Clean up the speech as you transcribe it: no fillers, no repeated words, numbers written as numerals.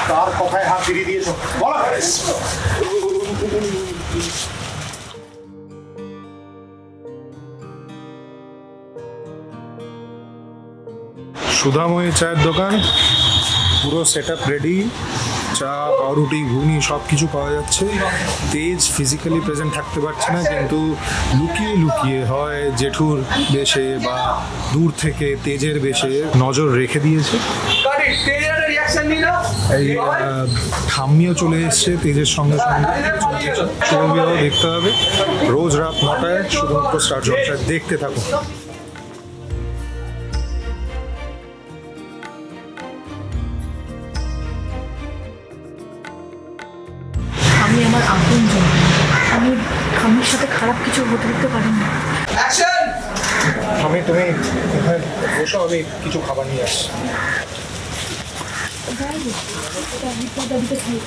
তার কথায় হাত ফিরিয়ে দিয়েছ বলা। সুধাময়ী চায়ের দোকান, পুরো সেট আপ রেডি, চা, পাউরুটি, ঘুগনি সব কিছু পাওয়া যাচ্ছে। তেজ ফিজিক্যালি প্রেজেন্ট থাকতে পারছে না, কিন্তু লুকিয়ে লুকিয়ে হয় জেঠুর বেশে বা দূর থেকে তেজের বেশে নজর রেখে দিয়েছে। এই ঠাম্মিও চলে এসছে তেজের সঙ্গে সঙ্গে। শুভবিবাহ দেখতে হবে রোজ রাত 9টায় শুধুমাত্র স্টার জলসায়। দেখতে থাকুন। আমি আমার আপনজন, আমি ঠাম্মির সাথে খারাপ কিছু হতে দিতে পারি না। তুমি এখানে বসো, আমি কিছু খাবার নিয়ে আসছি। দাদিকে খাই।